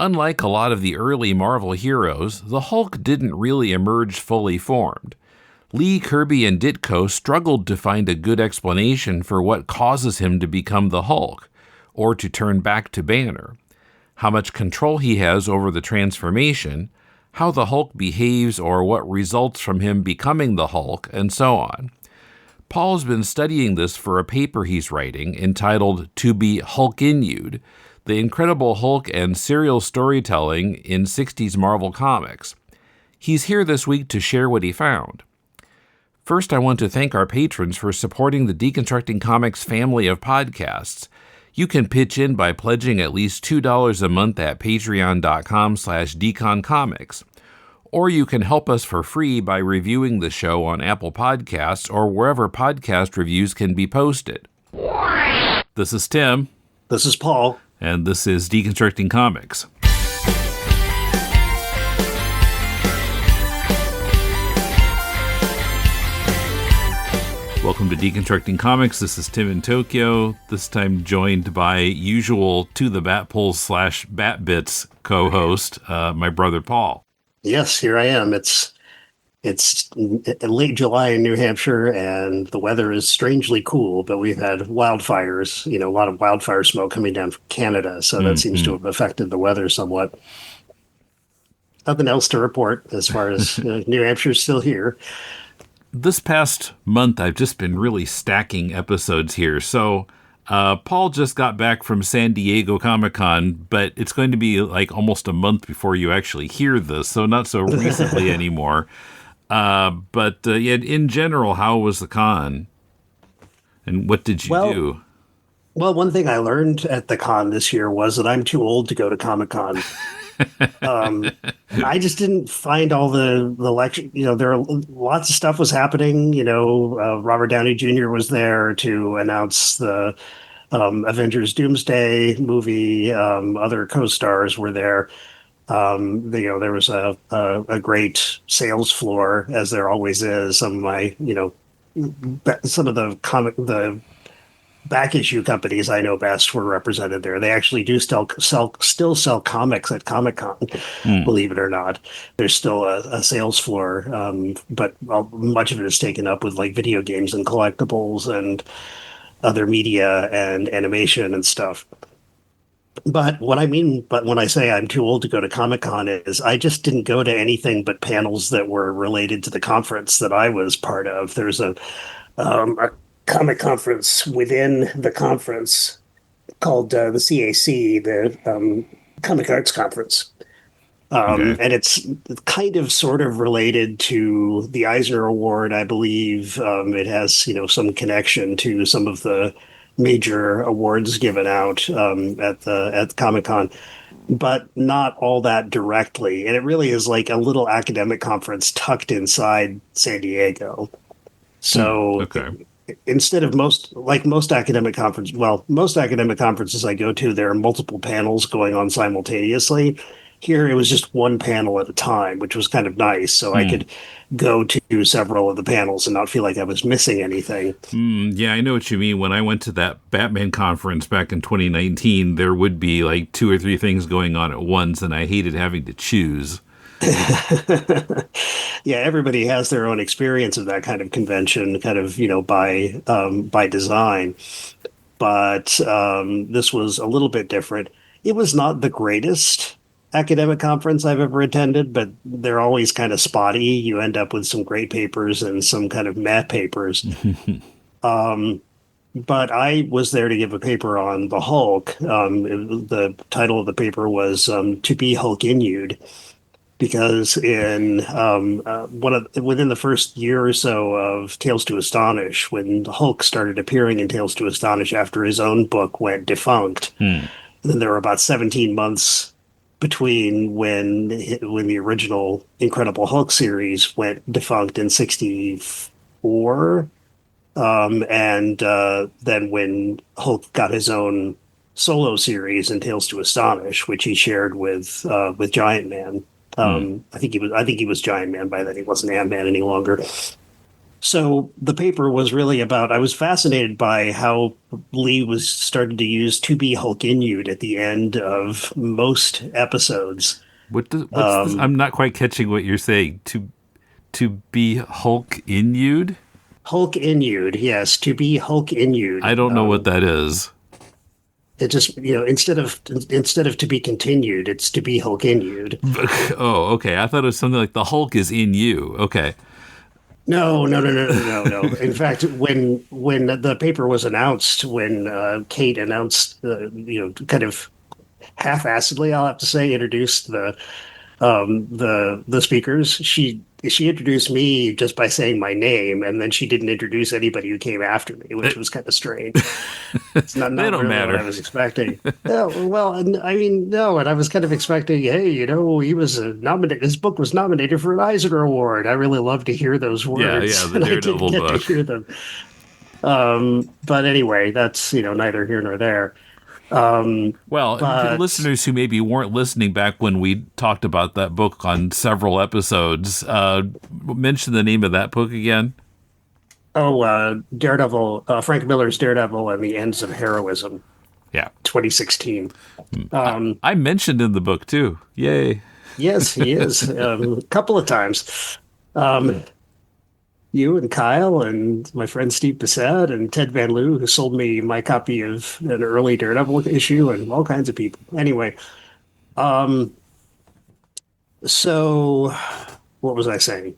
Unlike a lot of the early Marvel heroes, the Hulk didn't really emerge fully formed. Lee, Kirby, and Ditko struggled to find a good explanation for what causes him to become the Hulk, or to turn back to Banner, how much control he has over the transformation, how the Hulk behaves or what results from him becoming the Hulk, and so on. Paul's been studying this for a paper he's writing entitled To Be Hulk-Inued, The Incredible Hulk and Serial Storytelling in 60s Marvel Comics. He's here this week to share what he found. First, I want to thank our patrons for supporting the Deconstructing Comics family of podcasts. You can pitch in by pledging at least $2 a month at patreon.com/deconcomics. Or you can help us for free by reviewing the show on Apple Podcasts or wherever podcast reviews can be posted. This is Tim. This is Paul. And this is Deconstructing Comics. Welcome to Deconstructing Comics. This is Tim in Tokyo, this time joined by usual To the Batpulse/Batbits co-host, my brother Paul. Yes, here I am. It's late July in New Hampshire, and the weather is strangely cool, but we've had wildfires, a lot of wildfire smoke coming down from Canada, so that seems to have affected the weather somewhat. Nothing else to report as far as New Hampshire's still here. This past month, I've just been really stacking episodes here. So Paul just got back from San Diego Comic-Con, but it's going to be like almost a month before you actually hear this, so not so recently anymore. But in general, how was the con? And what did you do? Well, one thing I learned at the con this year was that I'm too old to go to Comic-Con. I just didn't find all the lecture. There are lots of stuff was happening. Robert Downey Jr. was there to announce the Avengers Doomsday movie. Other co-stars were there. There was a great sales floor, as there always is. Some of the back issue companies I know best were represented there. They actually do still sell comics at Comic-Con, believe it or not. There's still a sales floor, but much of it is taken up with like video games and collectibles and other media and animation and stuff. But when I say I'm too old to go to Comic-Con is I just didn't go to anything but panels that were related to the conference that I was part of. There's a comic conference within the conference called the CAC, the Comic Arts Conference. And it's kind of sort of related to the Eisner Award, I believe. It has, some connection to some of the major awards given out at Comic-Con, but not all that directly. And it really is like a little academic conference tucked inside San Diego. So instead of most academic conferences I go to, there are multiple panels going on simultaneously. Here, it was just one panel at a time, which was kind of nice. So I could go to several of the panels and not feel like I was missing anything. Yeah, I know what you mean. When I went to that Batman conference back in 2019, there would be like 2 or 3 things going on at once, and I hated having to choose. Yeah, everybody has their own experience of that kind of convention, kind of, by design. But this was a little bit different. It was not the greatest academic conference I've ever attended, but they're always kind of spotty. You end up with some great papers and some kind of meh papers. But I was there to give a paper on the Hulk. The title of the paper was To Be Hulk-Inued, because within the first year or so of Tales to Astonish, when the Hulk started appearing in Tales to Astonish after his own book went defunct, then there were about 17 months between when the original Incredible Hulk series went defunct in 1964, and then when Hulk got his own solo series in Tales to Astonish, which he shared with Giant Man. I think he was Giant Man by then. He wasn't Ant-Man any longer. So the paper was really about, I was fascinated by how Lee was starting to use to be Hulk Inuit at the end of most episodes. What's this? Um, I'm not quite catching what you're saying. To be Hulk Inuit? Hulk Inuit, yes, to be Hulk I Inuit. don't know what that is. It just, instead of to be continued, it's to be Hulk Inuit. Oh, okay. I thought it was something like the Hulk is in you. Okay. No, no, no, no, no, no, no. In fact, when the paper was announced, when Kate announced, kind of half-assedly, I'll have to say, introduced the speakers. She introduced me just by saying my name, and then she didn't introduce anybody who came after me, which was kind of strange. It's not They not don't really what I matter. was expecting. No, well, and I mean, no, and I was kind of expecting, hey, he was nominated. His book was nominated for an Eisner Award. I really love to hear those Yeah, yeah, words, the and I didn't Daredevil get to book. hear them. But anyway, that's neither here nor there. Well, to But listeners who maybe weren't listening back when we talked about that book on several episodes, mention the name of that book again. Daredevil, Frank Miller's Daredevil and the Ends of Heroism, Yeah. 2016. I, Um, I mentioned in the book too. Yay. yes, he is. A couple of times. Um, you and Kyle and my friend Steve Bissett and Ted Van Loo, who sold me my copy of an early Daredevil issue, and all kinds of people. Anyway, um, so what was I saying?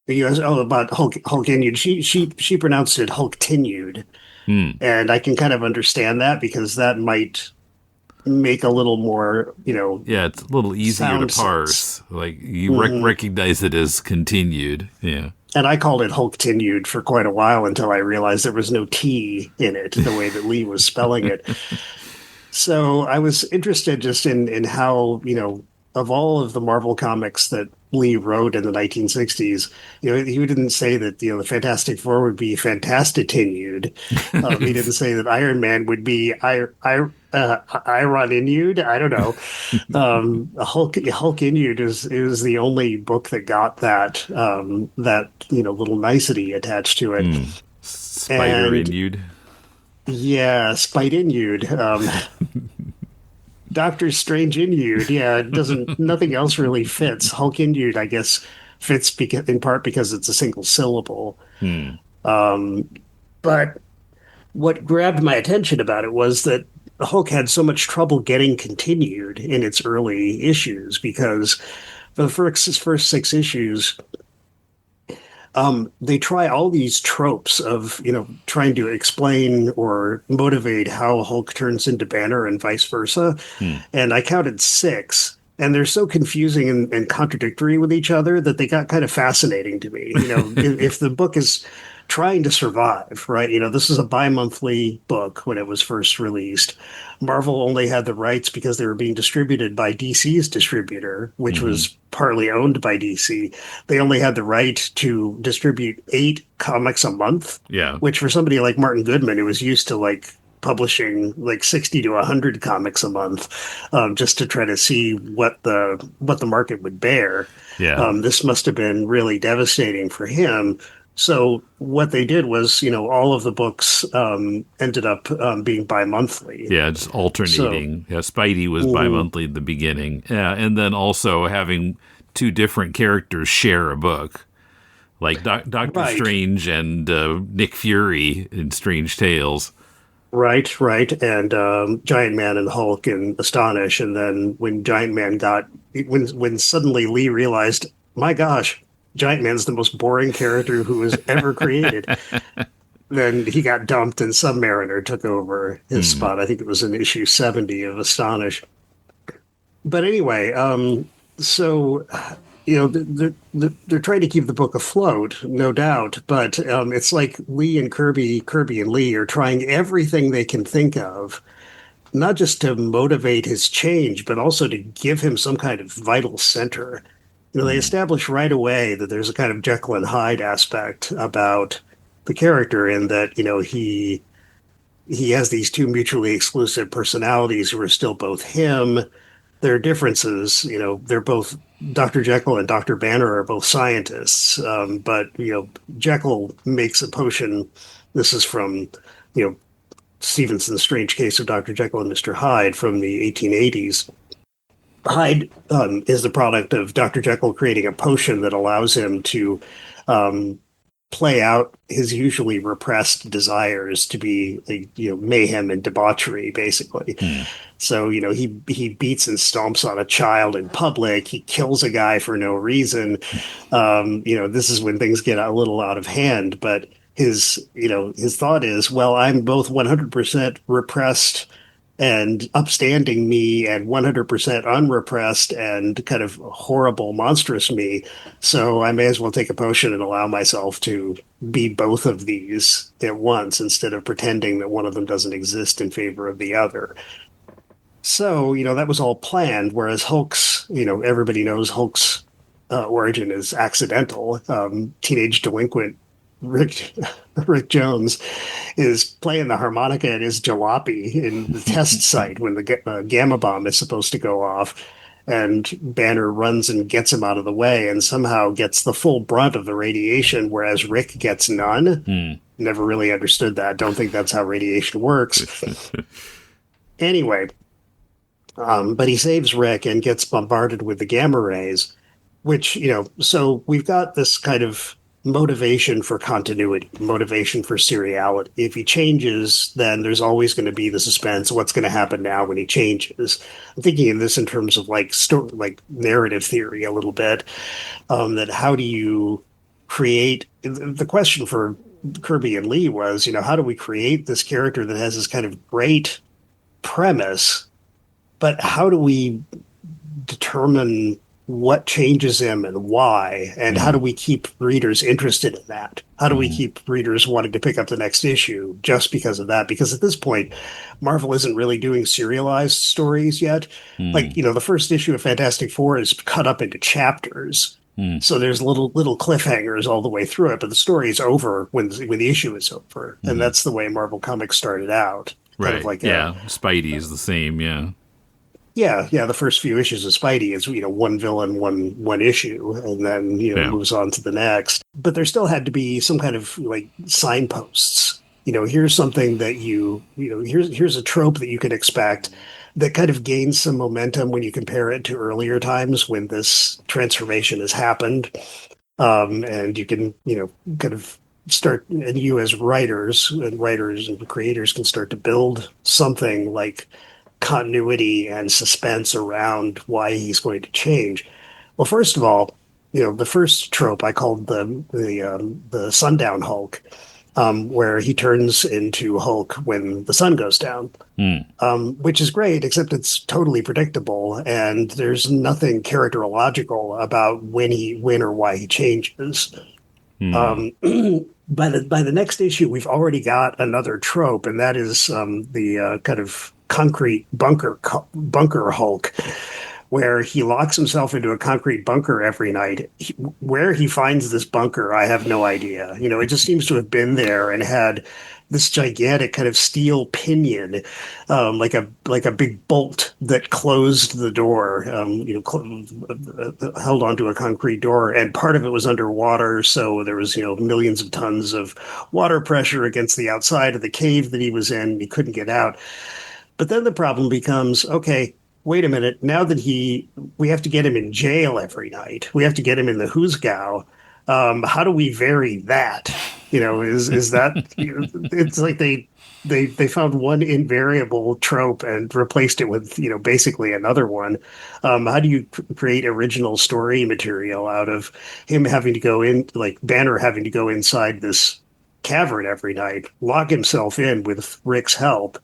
The US, about Hulk Inuit. She pronounced it Hulk Tinued, Hmm. and I can kind of understand that because that might make a little more, Yeah, it's a little easier to sound sense. parse. Like you Hmm. recognize it as continued. Yeah. And I called it Hulk Tinued for quite a while until I realized there was no T in it, the way that Lee was spelling it. So I was interested just in how, of all of the Marvel comics that Lee wrote in the 1960s, he didn't say that, the Fantastic Four would be fantastic-tenued. He didn't say that Iron Man would be Iron-Inued. I don't know. Hulk Inued is the only book that got that little nicety attached to it. Hmm. Spider And Inuit. yeah, Spite Inued. Doctor Strange Inued. Yeah, it doesn't. Nothing else really fits. Hulk Inued, I guess, fits in part because it's a single syllable. Hmm. Um, but what grabbed my attention about it was that Hulk had so much trouble getting continued in its early issues because for the first six issues, they try all these tropes of, trying to explain or motivate how Hulk turns into Banner and vice versa. Hmm. And I counted six. And they're so confusing and contradictory with each other that they got kind of fascinating to me. If the book is trying to survive, right? This is a bi-monthly book when it was first released. Marvel only had the rights because they were being distributed by DC's distributor, which Hmm. was partly owned by DC. They only had the right to distribute 8 comics a month, Yeah. which for somebody like Martin Goodman, who was used to like publishing like 60 to 100 comics a month, just to try to see what the market would bear. Yeah. This must have been really devastating for him. So what they did was, all of the books ended up being bi-monthly. Yeah, just So, alternating. Yeah, Spidey was mhm, bi-monthly at the beginning. Yeah, and then also having two different characters share a book, like Doctor right, Strange and Nick Fury in Strange Tales. right, and Giant Man and Hulk and Astonish, and then when Giant Man when suddenly Lee realized, my gosh, Giant Man's the most boring character who was ever created. Then he got dumped, and Submariner took over his Hmm. spot. I think it was in issue 70 of Astonish. But anyway, so they're trying to keep the book afloat, no doubt. But it's like Lee and Kirby and Lee are trying everything they can think of, not just to motivate his change, but also to give him some kind of vital center. They Hmm. establish right away that there's a kind of Jekyll and Hyde aspect about the character, in that he has these two mutually exclusive personalities who are still both him. Their differences, they're both Dr. Jekyll and Dr. Banner are both scientists, but Jekyll makes a potion. This is from you know Stevenson's Strange Case of Dr. Jekyll and Mr. Hyde from the 1880s. Hyde is the product of Dr. Jekyll creating a potion that allows him to um, play out his usually repressed desires to be mayhem and debauchery, basically. Hmm. So he beats and stomps on a child in public. He kills a guy for no reason. This is when things get a little out of hand. But his thought is, well, I'm both 100% repressed and upstanding me and 100% unrepressed and kind of horrible, monstrous me. So I may as well take a potion and allow myself to be both of these at once instead of pretending that one of them doesn't exist in favor of the other. So, that was all planned, whereas Hulk's, everybody knows Hulk's origin is accidental. Teenage delinquent Rick Rick Jones is playing the harmonica at his jalopy in the test site when the gamma bomb is supposed to go off. And Banner runs and gets him out of the way and somehow gets the full brunt of the radiation, whereas Rick gets none. Hmm. Never really understood that. Don't think that's how radiation works. Anyway, but he saves Rick and gets bombarded with the gamma rays, which, so we've got this kind of motivation for continuity, motivation for seriality. If he changes, then there's always going to be the suspense. What's going to happen now when he changes? I'm thinking of this in terms of like narrative theory a little bit. That how do you create? The question for Kirby and Lee was, how do we create this character that has this kind of great premise, but how do we determine what changes him and why, and how do we keep readers interested in that? How do we keep readers wanting to pick up the next issue just because of that? Because at this point, Marvel isn't really doing serialized stories yet. Like, the first issue of Fantastic Four is cut up into chapters. So there's little cliffhangers all the way through it, but the story is over when the issue is over. And that's the way Marvel Comics started out. Right. Kind of like Spidey is the same. Yeah. Yeah, the first few issues of Spidey is one villain, one issue, and then moves on to the next. But there still had to be some kind of like signposts. Here's something that here's a trope that you can expect that kind of gains some momentum when you compare it to earlier times when this transformation has happened, and you can kind of start, and you as writers and creators can start to build something like continuity and suspense around why he's going to change. Well, first of all, the first trope I called the sundown Hulk, where he turns into Hulk when the sun goes down, which is great, except it's totally predictable, and there's nothing characterological about when or why he changes. By the next issue, we've already got another trope, and that is the kind of concrete bunker Hulk, where he locks himself into a concrete bunker every night. Where he finds this bunker, I have no idea. It just seems to have been there and had this gigantic kind of steel pinion, like a big bolt that closed the door, held onto a concrete door, and part of it was underwater, so there was millions of tons of water pressure against the outside of the cave that he was in. And he couldn't get out. But then the problem becomes, okay, wait a minute. Now that we have to get him in jail every night. We have to get him in the Hoosgow. How do we vary that? Is that, it's like they found one invariable trope and replaced it with, basically another one. How do you create original story material out of him having to go in, like Banner having to go inside this cavern every night, lock himself in with Rick's help,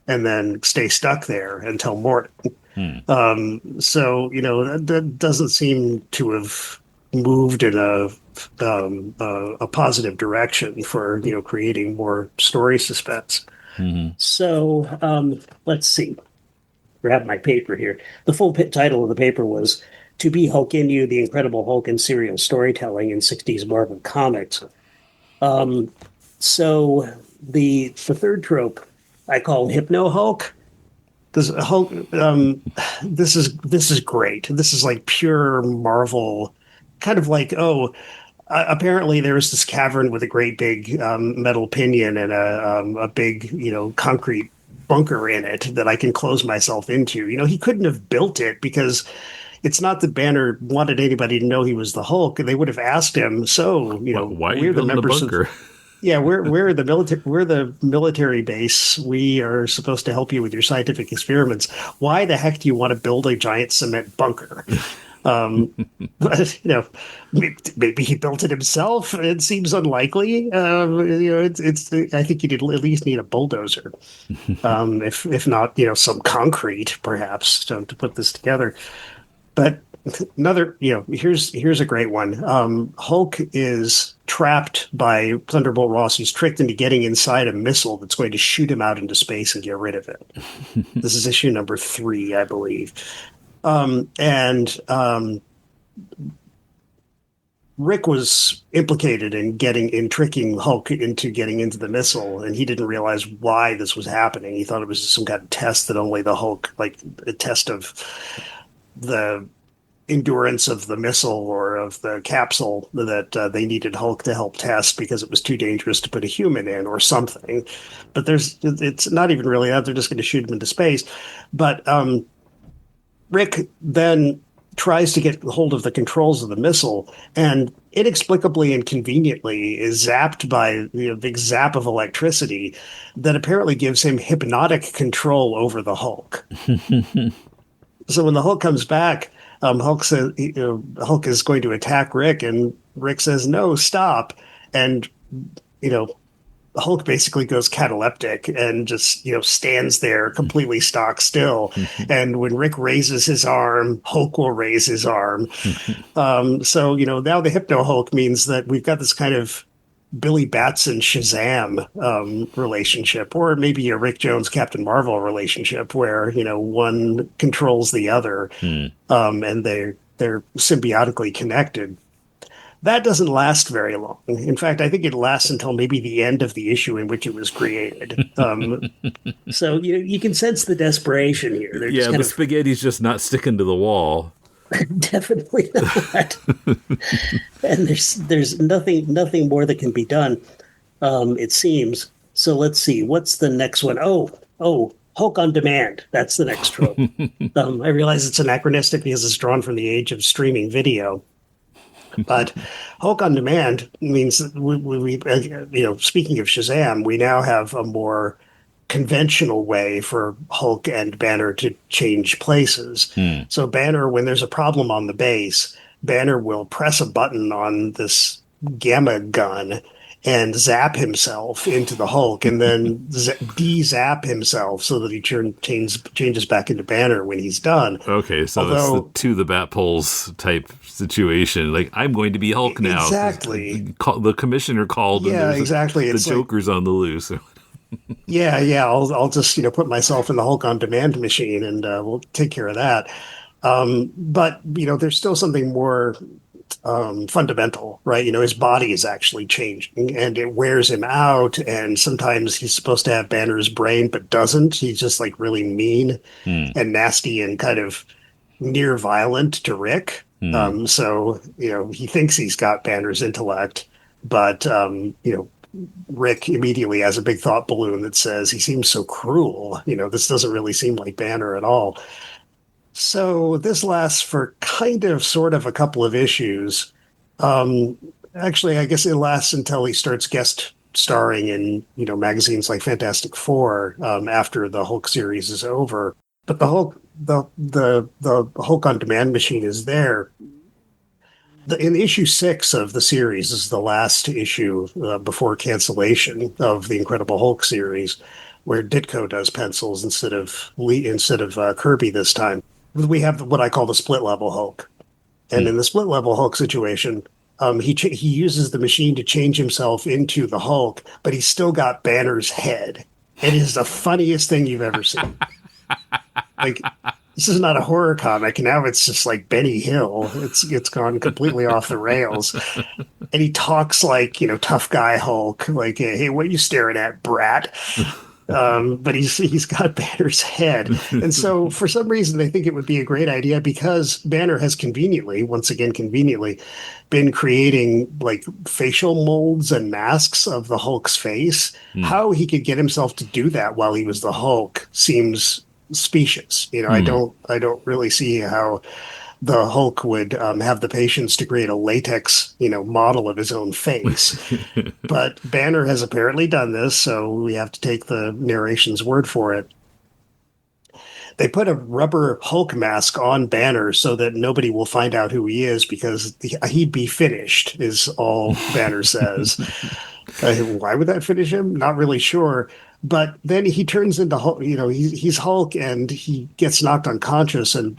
and then stay stuck there until morning? So that doesn't seem to have moved in a positive direction for creating more story suspense. So let's see. Grab my paper here. The full title of the paper was "To Be Hulk in You: The Incredible Hulk in Serial Storytelling in '60s Marvel Comics." So the third trope I call Hypno Hulk, Because Hulk, this is great. This is like pure Marvel, kind of like, oh, apparently there was this cavern with a great big metal pinion and a big, concrete bunker in it that I can close myself into. He couldn't have built it because it's not that Banner wanted anybody to know he was the Hulk. They would have asked him, so, Why are you we're the building a members of, bunker? yeah, we're the military base. We are supposed to help you with your scientific experiments. Why the heck do you want to build a giant cement bunker? Um, but maybe he built it himself. It seems unlikely. It's. I think you'd at least need a bulldozer, if not, some concrete, perhaps, to put this together. But another, here's a great one. Hulk is trapped by Thunderbolt Ross. He's tricked into getting inside a missile that's going to shoot him out into space and get rid of it. This is issue number 3, I believe. And Rick was implicated in tricking Hulk into getting into the missile, and he didn't realize why this was happening. He thought it was some kind of test that only the Hulk, like a test of the endurance of the missile or of the capsule that they needed Hulk to help test because it was too dangerous to put a human in or something. But it's not even really that. They're just going to shoot him into space. But Rick then tries to get hold of the controls of the missile and inexplicably and conveniently is zapped by the big zap of electricity that apparently gives him hypnotic control over the Hulk. So when the Hulk comes back, Hulk says, Hulk is going to attack Rick, and Rick says, "No, stop!" And you know, Hulk basically goes cataleptic and just stands there completely stock still. And when Rick raises his arm, Hulk will raise his arm. So now the Hypno Hulk means that we've got this kind of Billy Batson Shazam relationship, or maybe a Rick Jones Captain Marvel relationship, where one controls the other, and they're symbiotically connected. That doesn't last very long. In fact, I think it lasts until maybe the end of the issue in which it was created. So you can sense the desperation here. They're Yeah, just the spaghetti's just not sticking to the wall. definitely not. And there's nothing more that can be done. It seems. So let's see. What's the next one? Oh, Hulk on Demand. That's the next trope. I realize it's anachronistic because it's drawn from the age of streaming video. But Hulk on Demand means that speaking of Shazam, we now have a more conventional way for Hulk and Banner to change places. So Banner, when there's a problem on the base, Banner will press a button on this gamma gun and zap himself into the Hulk, and then de-zap himself so that he changes back into Banner when he's done. Okay, so it's the to the bat poles type situation. Like, I'm going to be Hulk now. Exactly. The commissioner called. Yeah, and exactly. The Joker's on the loose. Yeah. I'll just put myself in the Hulk on Demand machine, and we'll take care of that. But there's still something more fundamental, right? His body is actually changing and it wears him out. And sometimes he's supposed to have Banner's brain, but doesn't. He's just like really mean and nasty and kind of near violent to Rick. So, he thinks he's got Banner's intellect, but, Rick immediately has a big thought balloon that says he seems so cruel. This doesn't really seem like Banner at all. So this lasts for kind of sort of a couple of issues. Actually, I guess it lasts until he starts guest starring in, magazines like Fantastic Four, after the Hulk series is over. But the Hulk on Demand machine is there. In issue 6 of the series is the last issue before cancellation of the Incredible Hulk series, where Ditko does pencils instead of Kirby this time. We have what I call the split level Hulk, and in the split level Hulk situation, he uses the machine to change himself into the Hulk, but he's still got Banner's head. It is the funniest thing you've ever seen. Like, this is not a horror comic. Now it's just like Benny Hill. It's gone completely off the rails. And he talks like, tough guy Hulk, like, hey, what are you staring at, brat? but he's got Banner's head, and so for some reason they think it would be a great idea because Banner has conveniently, once again conveniently, been creating like facial molds and masks of the Hulk's face. Hmm. How he could get himself to do that while he was the Hulk seems specious. Hmm. I don't really see how the Hulk would have the patience to create a latex, model of his own face. But Banner has apparently done this, so we have to take the narration's word for it. They put a rubber Hulk mask on Banner so that nobody will find out who he is because he'd be finished, is all Banner says. Why would that finish him? Not really sure. But then he turns into Hulk. He's Hulk, and he gets knocked unconscious, and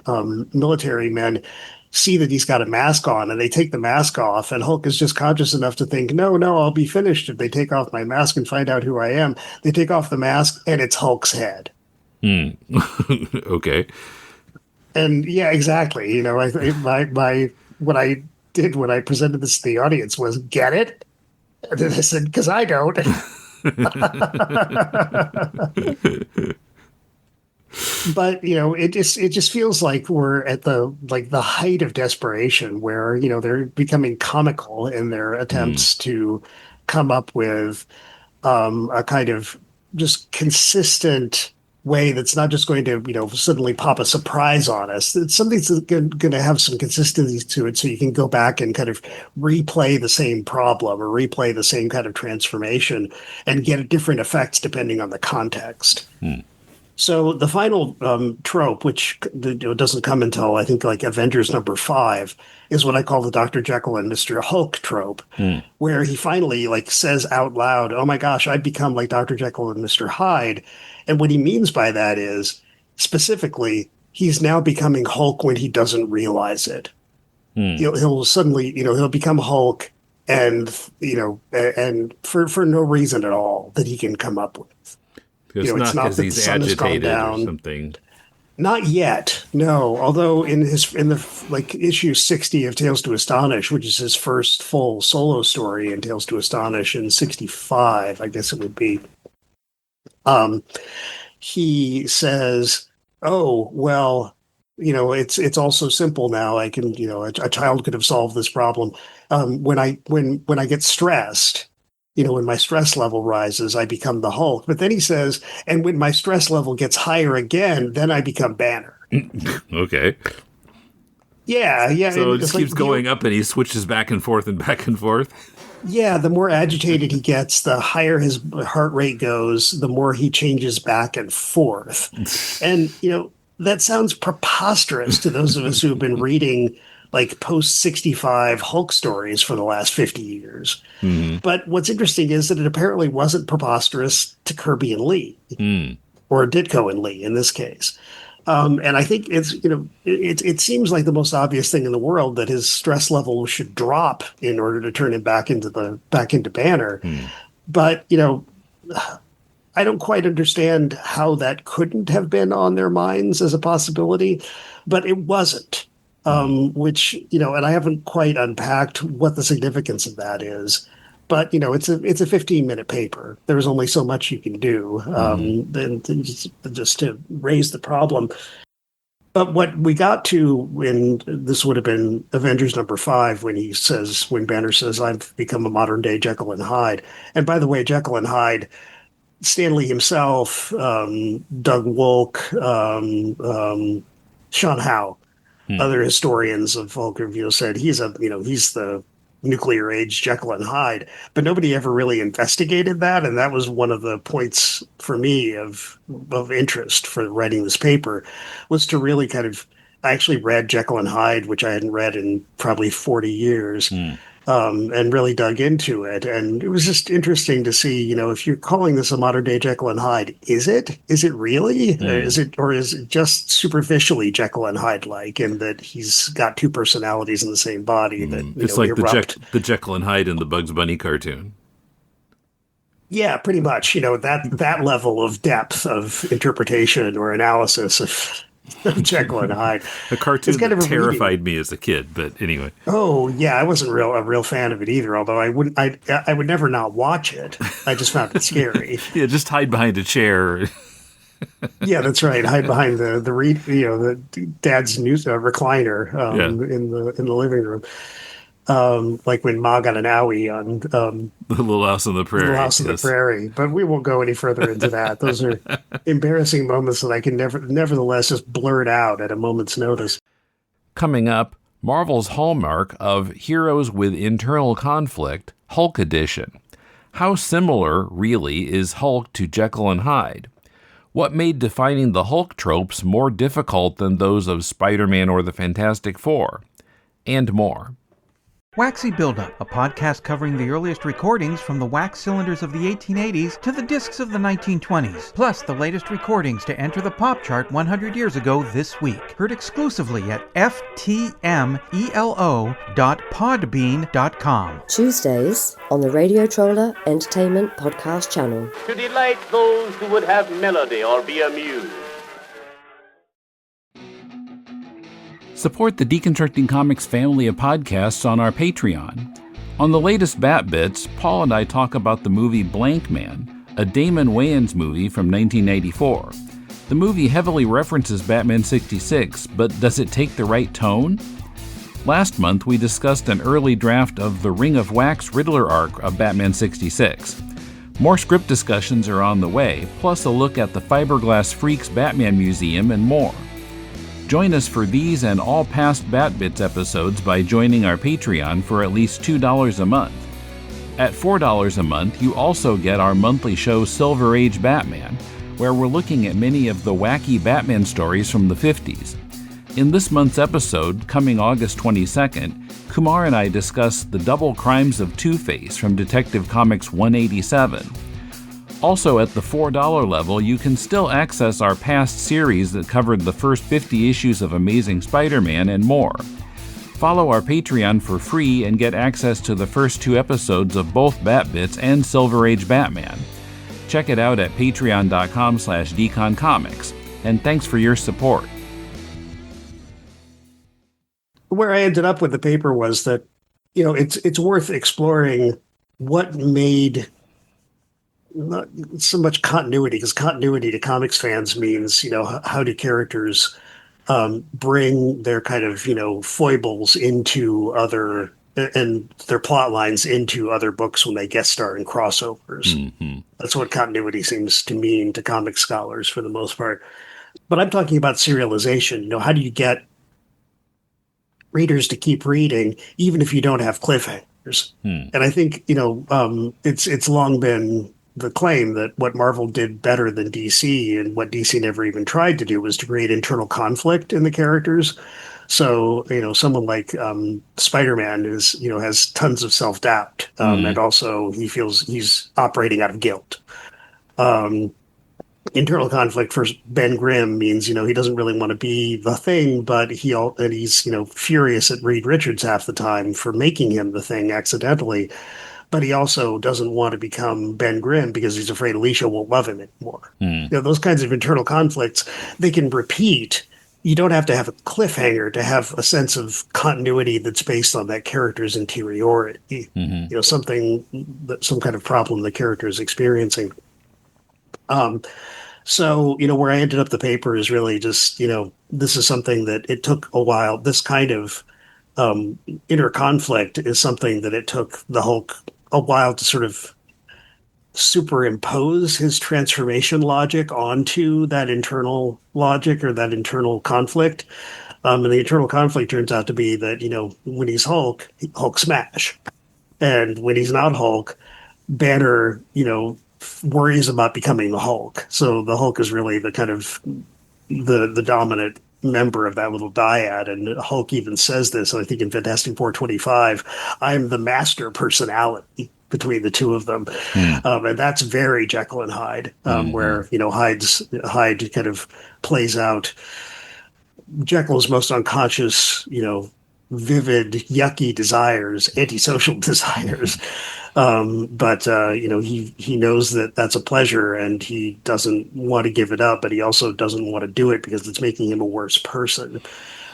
military men see that he's got a mask on, and they take the mask off, and Hulk is just conscious enough to think, no, no, I'll be finished if they take off my mask and find out who I am. They take off the mask, and it's Hulk's head. Hmm. Okay. And yeah, exactly. My what I did when I presented this to the audience was get it. And then I said, because I don't. But it just feels like we're at the height of desperation where they're becoming comical in their Hmm. attempts to come up with a kind of just consistent way that's not just going to suddenly pop a surprise on us. It's something that's going to have some consistency to it, so you can go back and kind of replay the same problem or replay the same kind of transformation and get different effects depending on the context. Hmm. So the final trope, which doesn't come until I think like Avengers #5, is what I call the Dr. Jekyll and Mr. Hulk trope, Hmm. where he finally like says out loud, "Oh my gosh, I've become like Dr. Jekyll and Mr. Hyde," and what he means by that is specifically he's now becoming Hulk when he doesn't realize it. Hmm. He'll suddenly he'll become Hulk, and and for no reason at all that he can come up with. It's It's not not because that the he's sun has gone agitated or down. something. Not yet, no. Although in the like issue 60 of Tales to Astonish, which is his first full solo story in Tales to Astonish in 65, I guess it would be. Um, he says, "Oh well, it's all so simple now. I can, a child could have solved this problem. When I get stressed." When my stress level rises, I become the Hulk. But then he says, and when my stress level gets higher again, then I become Banner. Okay. Yeah, yeah. So And it just it's like keeps going up and he switches back and forth and back and forth. yeah, the more agitated he gets, the higher his heart rate goes, the more he changes back and forth. And, that sounds preposterous to those of us who've been reading like post 65 Hulk stories for the last 50 years. Hmm. But what's interesting is that it apparently wasn't preposterous to Kirby and Lee, Hmm. or Ditko and Lee in this case. And I think it seems like the most obvious thing in the world that his stress level should drop in order to turn him back into Banner. Hmm. But I don't quite understand how that couldn't have been on their minds as a possibility, but it wasn't. Hmm. Which and I haven't quite unpacked what the significance of that is. But it's a 15-minute paper. There's only so much you can do, Hmm. then just to raise the problem. But what we got to when this would have been Avengers #5 when Banner says I've become a modern day Jekyll and Hyde. And by the way, Jekyll and Hyde, Stanley himself, Doug Wolk, Sean Howe, Hmm. other historians of Hulk review said he's the nuclear age Jekyll and Hyde, but nobody ever really investigated that, and that was one of the points for me of interest for writing this paper, was to really kind of. I actually read Jekyll and Hyde, which I hadn't read in probably 40 years, Hmm. and really dug into it. And it was just interesting to see, if you're calling this a modern day Jekyll and Hyde, is it? Is it really? Hmm. Or is it just superficially Jekyll and Hyde like, in that he's got two personalities in the same body that, Hmm. It's like erupt? the Jekyll and Hyde in the Bugs Bunny cartoon. Yeah, pretty much, that level of depth of interpretation or analysis of of Jekyll and Hyde. A cartoon It's kind that of a terrified me as a kid, but anyway. Oh yeah, I wasn't a real fan of it either. Although I would never not watch it. I just found it scary. Yeah, just hide behind a chair. Yeah, that's right. Hide behind the dad's news recliner Yeah. in the living room. Like when Ma got an owie on The Little House on the Little Prairie. House on the Yes. Prairie. But we won't go any further into that. Those are embarrassing moments that I can nevertheless just blurt out at a moment's notice. Coming up, Marvel's hallmark of heroes with internal conflict, Hulk Edition. How similar, really, is Hulk to Jekyll and Hyde? What made defining the Hulk tropes more difficult than those of Spider-Man or the Fantastic Four? And more. Waxy Buildup, a podcast covering the earliest recordings from the wax cylinders of the 1880s to the discs of the 1920s, plus the latest recordings to enter the pop chart 100 years ago this week. Heard exclusively at ftmelo.podbean.com. Tuesdays on the Radio Troller Entertainment Podcast channel. To delight those who would have melody or be amused. Support the Deconstructing Comics family of podcasts on our Patreon. On the latest Bat Bits, Paul and I talk about the movie Blank Man, a Damon Wayans movie from 1994. The movie heavily references Batman 66, but does it take the right tone? Last month, we discussed an early draft of the Ring of Wax Riddler arc of Batman 66. More script discussions are on the way, plus a look at the Fiberglass Freaks Batman Museum and more. Join us for these and all past Bat Bits episodes by joining our Patreon for at least $2 a month. At $4 a month, you also get our monthly show Silver Age Batman, where we're looking at many of the wacky Batman stories from the 50s. In this month's episode, coming August 22nd, Kumar and I discuss the double crimes of Two-Face from Detective Comics 187. Also at the $4 level, you can still access our past series that covered the first 50 issues of Amazing Spider-Man and more. Follow our Patreon for free and get access to the first 2 episodes of both Bat Bits and Silver Age Batman. Check it out at patreon.com/deconcomics. And thanks for your support. Where I ended up with the paper was that, it's worth exploring what made not so much continuity, because continuity to comics fans means, how do characters bring their kind of, foibles into other, and their plot lines into other books when they guest star in crossovers. Mm-hmm. That's what continuity seems to mean to comic scholars for the most part. But I'm talking about serialization. How do you get readers to keep reading even if you don't have cliffhangers? And I think, it's long been the claim that what Marvel did better than DC, and what DC never even tried to do, was to create internal conflict in the characters. So, someone like Spider-Man has tons of self-doubt, and also he feels he's operating out of guilt. Internal conflict for Ben Grimm means, he doesn't really want to be the Thing, but he's, furious at Reed Richards half the time for making him the Thing accidentally. But he also doesn't want to become Ben Grimm because he's afraid Alicia won't love him anymore. Those kinds of internal conflicts, they can repeat. You don't have to have a cliffhanger to have a sense of continuity that's based on that character's interiority. Some kind of problem the character is experiencing. So, where I ended up the paper is really just, this is something that it took a while. This kind of inner conflict is something that it took the Hulk a while to sort of superimpose his transformation logic onto that internal logic or that internal conflict. And the internal conflict turns out to be that, when he's Hulk smash. And when he's not Hulk, Banner, worries about becoming the Hulk. So the Hulk is really the kind of the dominant member of that little dyad, and Hulk even says this, I think, in Fantastic Four 25, I'm the master personality between the two of them. And that's very Jekyll and Hyde, where, Hyde kind of plays out Jekyll's most unconscious, vivid, yucky desires, antisocial desires. But he knows that that's a pleasure, and he doesn't want to give it up, but he also doesn't want to do it because it's making him a worse person.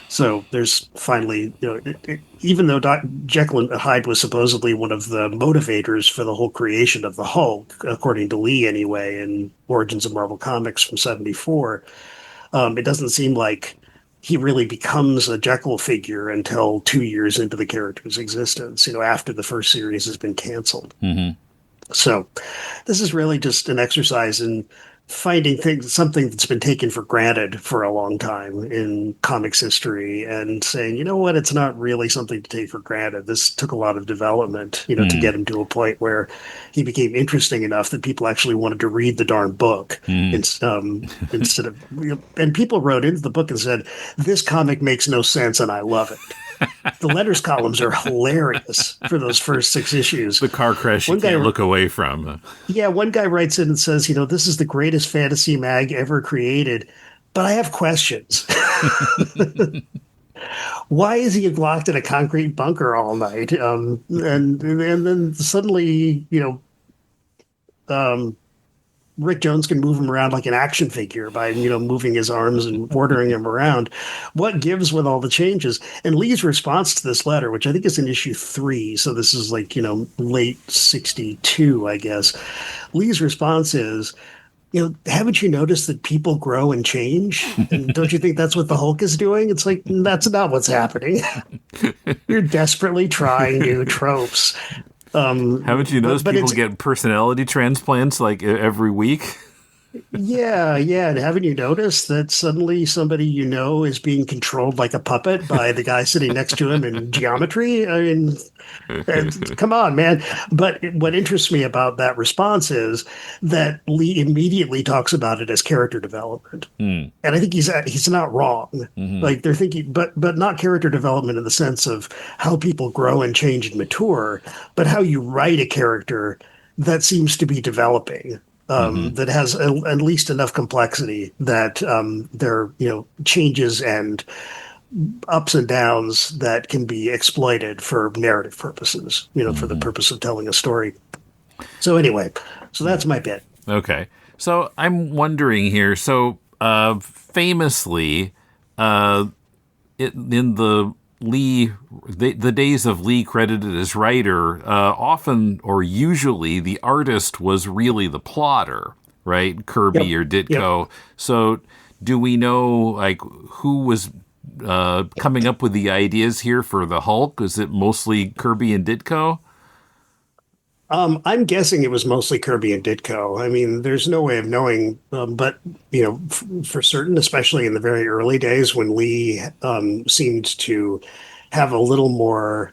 So there's finally, even though Jekyll and Hyde was supposedly one of the motivators for the whole creation of the Hulk, according to Lee anyway, in Origins of Marvel Comics from '74, it doesn't seem like he really becomes a Jekyll figure until 2 years into the character's existence, after the first series has been canceled. Mm-hmm. So this is really just an exercise in finding something that's been taken for granted for a long time in comics history, and saying, you know what, it's not really something to take for granted. This took a lot of development, to get him to a point where he became interesting enough that people actually wanted to read the darn book. Instead of, and people wrote into the book and said, this comic makes no sense and I love it. The letters columns are hilarious for those first 6 issues. The car crash you can't look away from. Yeah, one guy writes in and says, this is the greatest fantasy mag ever created, but I have questions. Why is he locked in a concrete bunker all night? And then suddenly, Rick Jones can move him around like an action figure by, moving his arms and ordering him around. What gives with all the changes? And Lee's response to this letter, which I think is in issue 3, so this is like, late 62, I guess. Lee's response is, haven't you noticed that people grow and change? And don't you think that's what the Hulk is doing? It's like, that's not what's happening. You're desperately trying new tropes. Haven't you noticed people get personality transplants like every week? Yeah. And haven't you noticed that suddenly somebody is being controlled like a puppet by the guy sitting next to him in geometry? I mean, come on, man. But what interests me about that response is that Lee immediately talks about it as character development. And I think he's not wrong. Mm-hmm. Like, they're thinking, but not character development in the sense of how people grow and change and mature, but how you write a character that seems to be developing. That has at least enough complexity that there are, changes and ups and downs that can be exploited for narrative purposes, for the purpose of telling a story. So anyway, that's my bit. Okay. So I'm wondering here. So famously, in the Lee, the days of Lee credited as writer, often or usually the artist was really the plotter, right? Kirby or Ditko. Yep. So do we know like who was coming up with the ideas here for the Hulk? Is it mostly Kirby and Ditko? I'm guessing it was mostly Kirby and Ditko. I mean, there's no way of knowing, but for certain, especially in the very early days when Lee seemed to have a little more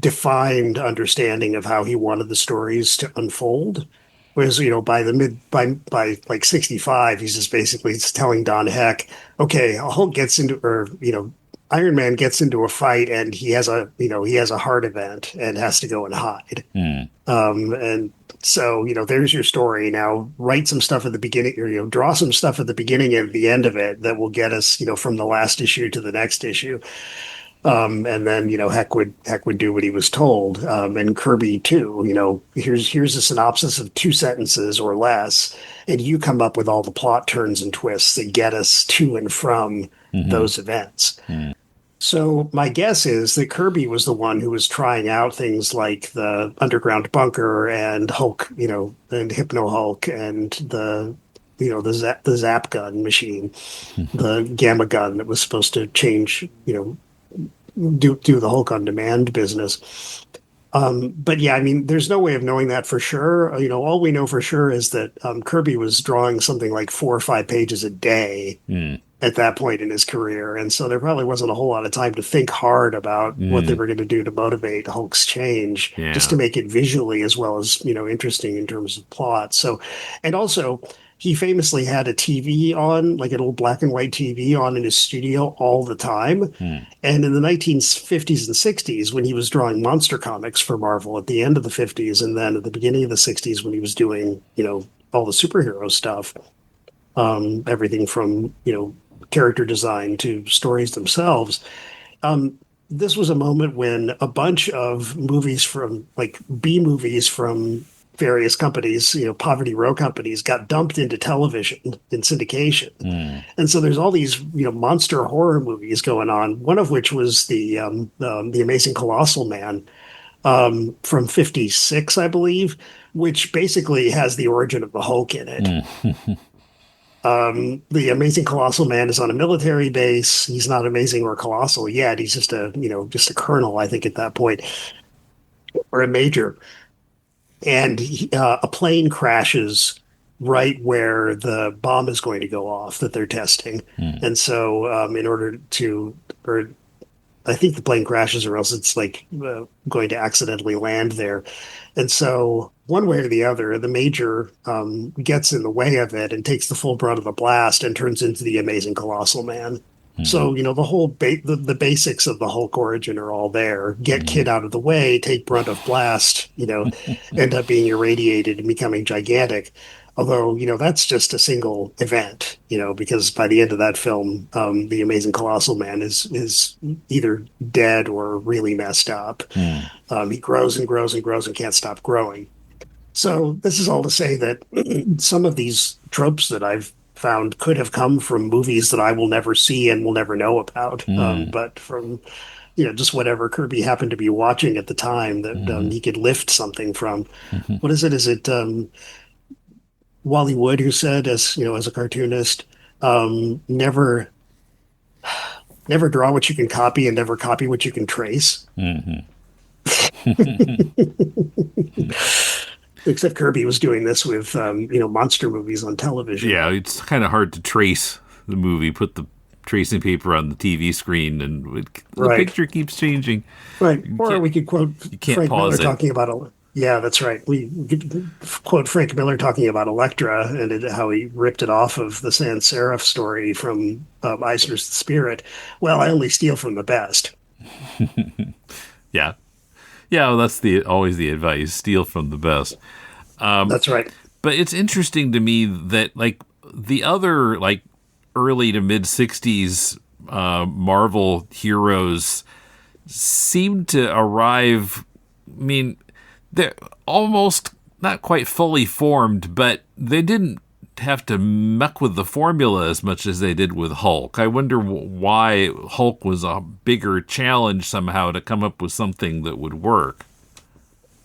defined understanding of how he wanted the stories to unfold. Whereas, by like 65, he's just basically telling Don Heck, okay, Hulk gets into, or Iron Man gets into a fight and he has a heart event and has to go and hide. And so, there's your story. Now write some stuff at the beginning, or, draw some stuff at the beginning and the end of it that will get us, from the last issue to the next issue. And then, Heck would do what he was told. And Kirby too, here's a synopsis of 2 sentences or less, and you come up with all the plot turns and twists that get us to and from those events. So my guess is that Kirby was the one who was trying out things like the underground bunker and Hulk, and Hypno Hulk and the zap gun machine, the gamma gun that was supposed to change, do the Hulk on demand business. But yeah, I mean, there's no way of knowing that for sure. All we know for sure is that Kirby was drawing something like 4 or 5 pages a day at that point in his career. And so there probably wasn't a whole lot of time to think hard about what they were going to do to motivate Hulk's change, just to make it visually as well as, interesting in terms of plot. So, and also, he famously had a TV on, like an old black and white TV on in his studio all the time. And in the 1950s and 60s, when he was drawing monster comics for Marvel at the end of the 50s, and then at the beginning of the 60s when he was doing, all the superhero stuff, everything from, character design to stories themselves, this was a moment when a bunch of movies from like B movies from various companies, Poverty Row companies, got dumped into television in syndication. And so there's all these, monster horror movies going on. One of which was the Amazing Colossal Man from '56, I believe, which basically has the origin of the Hulk in it. The Amazing Colossal Man is on a military base. He's not amazing or colossal yet. He's just a colonel, I think, at that point, or a major. And a plane crashes right where the bomb is going to go off that they're testing. And so, in order to, or I think the plane crashes, or else it's like going to accidentally land there. And so, one way or the other, the major gets in the way of it and takes the full brunt of the blast and turns into the Amazing Colossal Man. So, the whole the basics of the Hulk origin are all there. Get kid out of the way, take brunt of blast, end up being irradiated and becoming gigantic. Although, that's just a single event, because by the end of that film, the Amazing Colossal Man is either dead or really messed up. He grows and grows and grows and can't stop growing. So this is all to say that some of these tropes that I've found could have come from movies that I will never see and will never know about, but from just whatever Kirby happened to be watching at the time that he could lift something from. What is it? Is it Wally Wood who said, as as a cartoonist, never draw what you can copy and never copy what you can trace. Except Kirby was doing this with, monster movies on television. Yeah, it's kind of hard to trace the movie, put the tracing paper on the TV screen, and the picture keeps changing. Right. Or we could quote Frank Miller talking about yeah, that's right. We could quote Frank Miller talking about Elektra and how he ripped it off of the Sans Serif story from Eisner's The Spirit. Well, I only steal from the best. Yeah. Yeah, well, that's always the advice: steal from the best. That's right. But it's interesting to me that like the other like early to mid '60s Marvel heroes seemed to arrive. I mean, they're almost not quite fully formed, but they didn't have to muck with the formula as much as they did with Hulk. I wonder why Hulk was a bigger challenge somehow to come up with something that would work.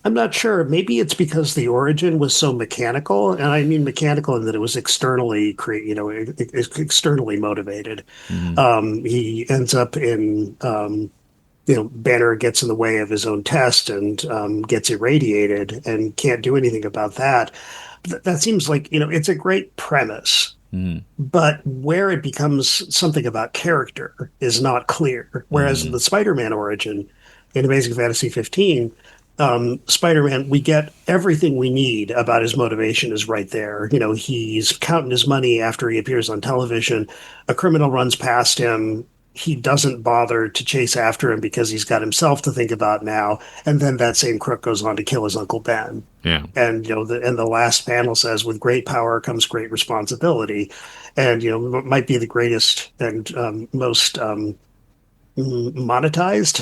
I'm not sure. Maybe it's because the origin was so mechanical, and I mean mechanical in that it was externally externally motivated. He ends up in Banner gets in the way of his own test and gets irradiated and can't do anything about that. That seems like, it's a great premise, but where it becomes something about character is not clear. Whereas in the Spider-Man origin in Amazing Fantasy 15, Spider-Man, we get everything we need about his motivation is right there. He's counting his money after he appears on television. A criminal runs past him. He doesn't bother to chase after him because he's got himself to think about now. And then that same crook goes on to kill his Uncle Ben. Yeah. And, the last panel says, with great power comes great responsibility. And, might be the greatest and most monetized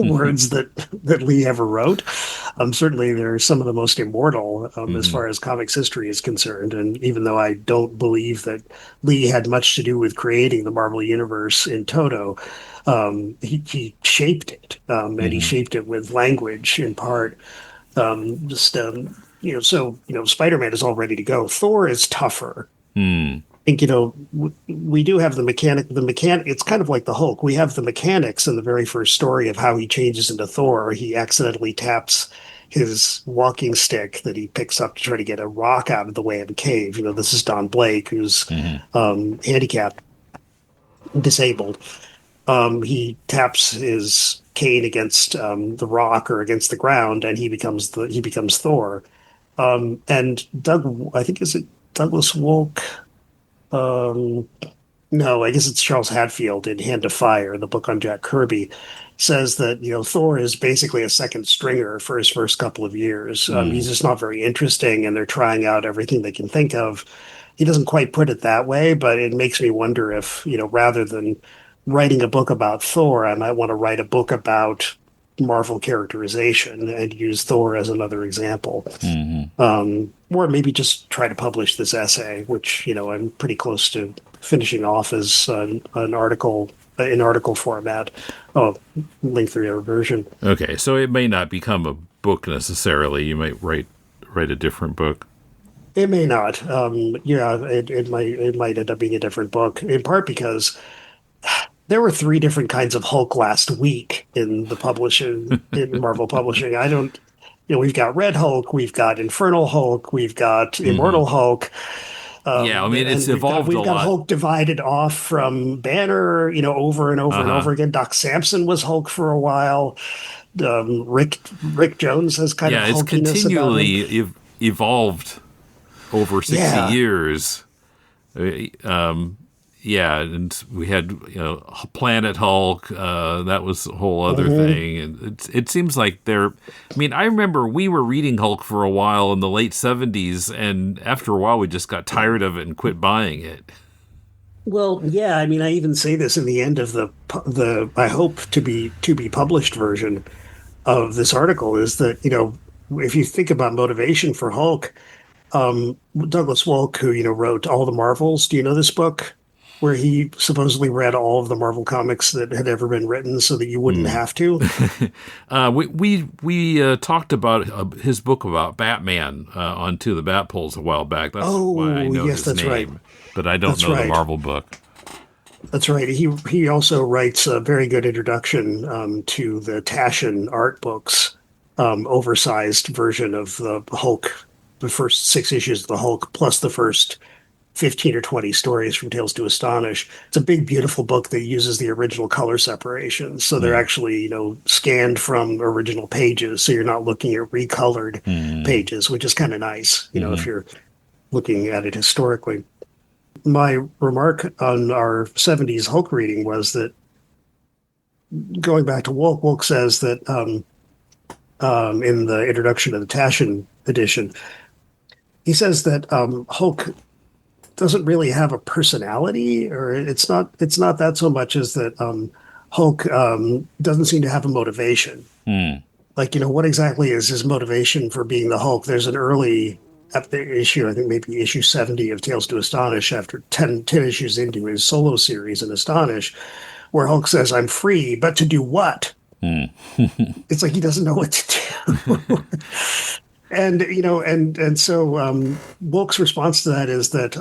words that Lee ever wrote. Certainly they're some of the most immortal as far as comics history is concerned. And even though I don't believe that Lee had much to do with creating the Marvel Universe in toto, he shaped it, and he shaped it with language in part. So Spider-Man is all ready to go. Thor is tougher. I think, we do have the mechanic, it's kind of like the Hulk. We have the mechanics in the very first story of how he changes into Thor. He accidentally taps his walking stick that he picks up to try to get a rock out of the way of a cave. This is Don Blake, who's handicapped, disabled. He taps his cane against the rock or against the ground, and he becomes Thor. And I think is it Douglas Wolk? No, I guess it's Charles Hadfield in Hand of Fire, the book on Jack Kirby, says that, Thor is basically a second stringer for his first couple of years. He's just not very interesting, and they're trying out everything they can think of. He doesn't quite put it that way, but it makes me wonder if, rather than writing a book about Thor, I might want to write a book about Marvel characterization and use Thor as another example. Or maybe just try to publish this essay, which, I'm pretty close to finishing off as an article in article format. Oh, link through your version. Okay, so it may not become a book necessarily. You might write a different book. It may not. It might end up being a different book, in part because there were 3 different kinds of Hulk last week in Marvel publishing. We've got Red Hulk, we've got Infernal Hulk, we've got Immortal Hulk. Yeah, I mean, it's evolved a lot. We've got Hulk divided off from Banner, over and over and over again. Doc Samson was Hulk for a while. Rick Jones has kind of it's continually evolved over 60 years. And we had Planet Hulk. That was a whole other thing, and it seems like I remember we were reading Hulk for a while in the late 70s, and after a while we just got tired of it and quit buying it. Well, yeah, I even say this in the end of the I hope to be published version of this article is that if you think about motivation for Hulk, Douglas Wolk, who wrote All the Marvels, do you know this book? Where he supposedly read all of the Marvel comics that had ever been written so that you wouldn't have to. We talked about his book about Batman on To the Bat Poles a while back. That's why I know his name. Right. But I don't know the Marvel book. That's right. He also writes a very good introduction to the Taschen art books, oversized version of the Hulk, the first 6 issues of the Hulk, plus the first 15 or 20 stories from Tales to Astonish. It's a big, beautiful book that uses the original color separations. So they're actually, scanned from original pages. So you're not looking at recolored pages, which is kind of nice, if you're looking at it historically. My remark on our 70s Hulk reading was that, going back to Wolk says that in the introduction of the Taschen edition, he says that Hulk doesn't really have a personality, or it's not that so much as that Hulk doesn't seem to have a motivation. Like, what exactly is his motivation for being the Hulk? There's an early issue, I think maybe issue 70 of Tales to Astonish, after 10 issues into his solo series in Astonish, where Hulk says, "I'm free, but to do what?" It's like he doesn't know what to do. And so Wolk's response to that is that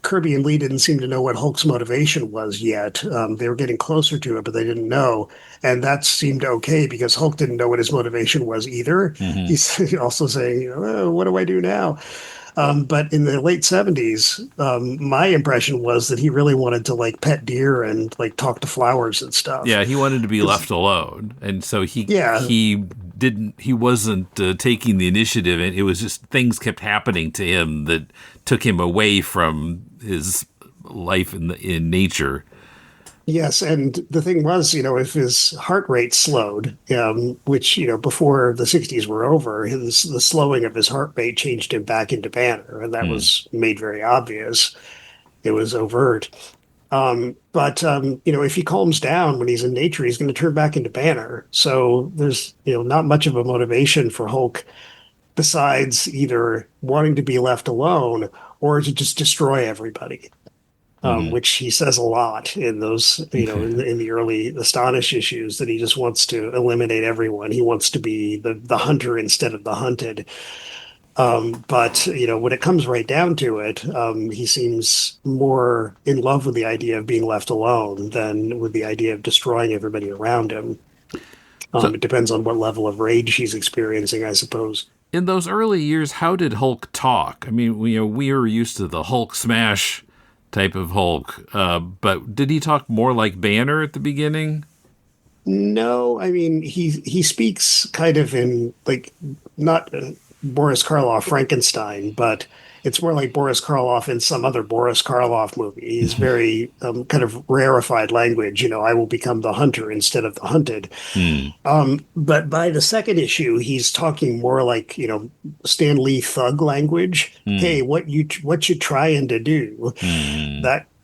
Kirby and Lee didn't seem to know what Hulk's motivation was yet. They were getting closer to it, but they didn't know. And that seemed okay because Hulk didn't know what his motivation was either. He's also saying, what do I do now? But in the late 70s, my impression was that he really wanted to pet deer and talk to flowers and stuff. Yeah, he wanted to be left alone. And so he wasn't taking the initiative, and it was just things kept happening to him that took him away from his life in nature. Yes, and the thing was, if his heart rate slowed, which, before the 60s were over, the slowing of his heart rate changed him back into Banner, and that was made very obvious. It was overt. But if he calms down when he's in nature, he's going to turn back into Banner. So there's, not much of a motivation for Hulk besides either wanting to be left alone or to just destroy everybody. Which he says a lot in those, in the early Astonish issues, that he just wants to eliminate everyone. He wants to be the hunter instead of the hunted. But when it comes right down to it, he seems more in love with the idea of being left alone than with the idea of destroying everybody around him. It depends on what level of rage he's experiencing, I suppose. In those early years, how did Hulk talk? I mean, we were used to the Hulk smash type of Hulk, but did he talk more like Banner at the beginning? No, I mean, he speaks kind of in not Boris Karloff Frankenstein, but it's more like Boris Karloff in some other Boris Karloff movie. He's very kind of rarefied language. I will become the hunter instead of the hunted. But by the second issue, he's talking more like, Stan Lee thug language. Hey, what you trying to do?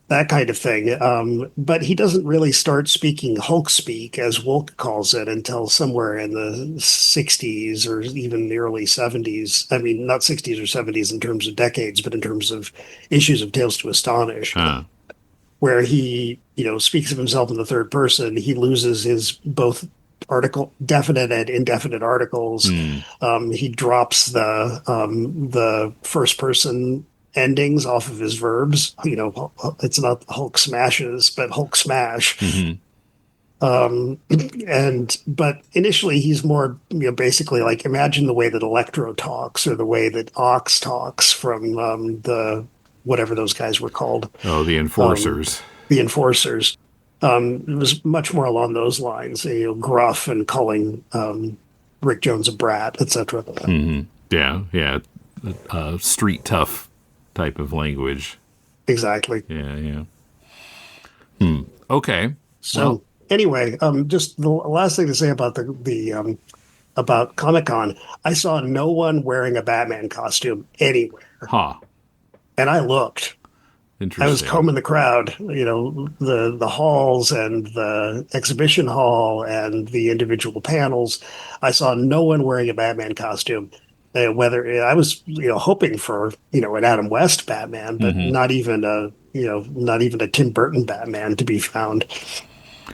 that kind of thing. But he doesn't really start speaking Hulk speak, as Wolk calls it, until somewhere in the 60s or even the early 70s. I mean, not 60s or 70s in terms of decades, but in terms of issues of Tales to Astonish, where he, speaks of himself in the third person. He loses his both definite and indefinite articles. He drops the first person endings off of his verbs. It's not Hulk smashes, but Hulk smash. But initially he's more, basically like, imagine the way that Electro talks, or the way that Ox talks from the whatever those guys were called. Oh, the Enforcers. The Enforcers. It was much more along those lines, gruff and calling Rick Jones a brat, etc. Yeah. Street tough type of language. Exactly. Yeah. Okay. So anyway, just the last thing to say about the about Comic-Con, I saw no one wearing a Batman costume anywhere. And I looked. Interesting. I was combing the crowd, the halls and the exhibition hall and the individual panels. I saw no one wearing a Batman costume. Whether I was, hoping for, an Adam West Batman, but not even a Tim Burton Batman to be found.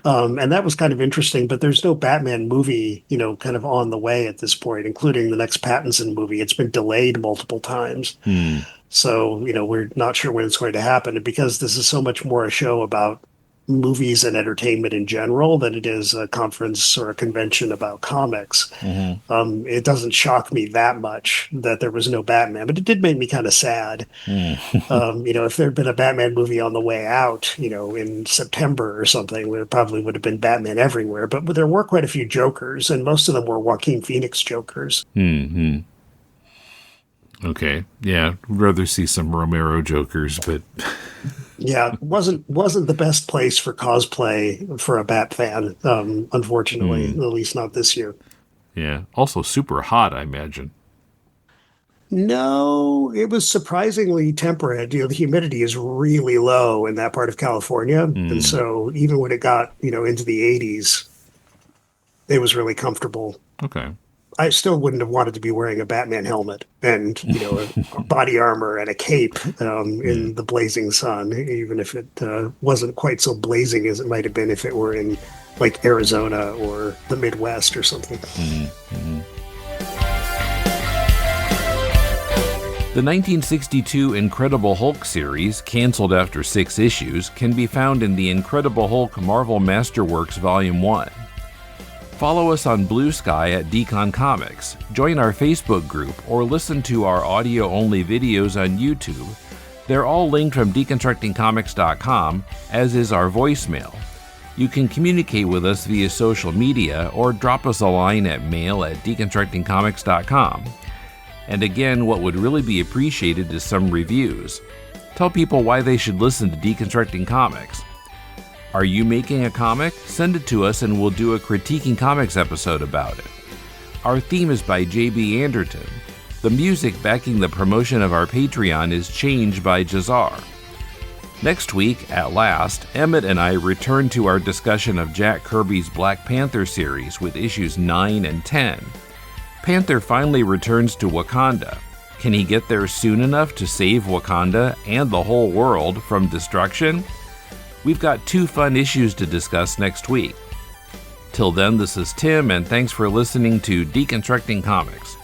And that was kind of interesting, but there's no Batman movie, kind of on the way at this point, including the next Pattinson movie. It's been delayed multiple times. So, we're not sure when it's going to happen. And because this is so much more a show about movies and entertainment in general than it is a conference or a convention about comics, it doesn't shock me that much that there was no Batman, but it did make me kind of sad. If there'd been a Batman movie on the way out, in September or something, there probably would have been Batman everywhere. But there were quite a few Jokers, and most of them were Joaquin Phoenix Jokers. Okay. Yeah. I'd rather see some Romero Jokers, but yeah, it wasn't the best place for cosplay for a Bat fan, unfortunately, at least not this year. Yeah. Also super hot, I imagine. No, it was surprisingly temperate. The humidity is really low in that part of California. And so even when it got, into the 80s, it was really comfortable. Okay. I still wouldn't have wanted to be wearing a Batman helmet and, a body armor and a cape in the blazing sun, even if it wasn't quite so blazing as it might have been if it were in, like, Arizona or the Midwest or something. The 1962 Incredible Hulk series, canceled after 6 issues, can be found in the Incredible Hulk Marvel Masterworks Volume 1. Follow us on Blue Sky at Decon Comics, join our Facebook group, or listen to our audio-only videos on YouTube. They're all linked from deconstructingcomics.com, as is our voicemail. You can communicate with us via social media or drop us a line at mail@deconstructingcomics.com. And again, what would really be appreciated is some reviews. Tell people why they should listen to Deconstructing Comics. Are you making a comic? Send it to us and we'll do a Critiquing Comics episode about it. Our theme is by J.B. Anderton. The music backing the promotion of our Patreon is Change by Jazar. Next week, at last, Emmett and I return to our discussion of Jack Kirby's Black Panther series with issues 9 and 10. Panther finally returns to Wakanda. Can he get there soon enough to save Wakanda and the whole world from destruction? We've got 2 fun issues to discuss next week. Till then, this is Tim, and thanks for listening to Deconstructing Comics.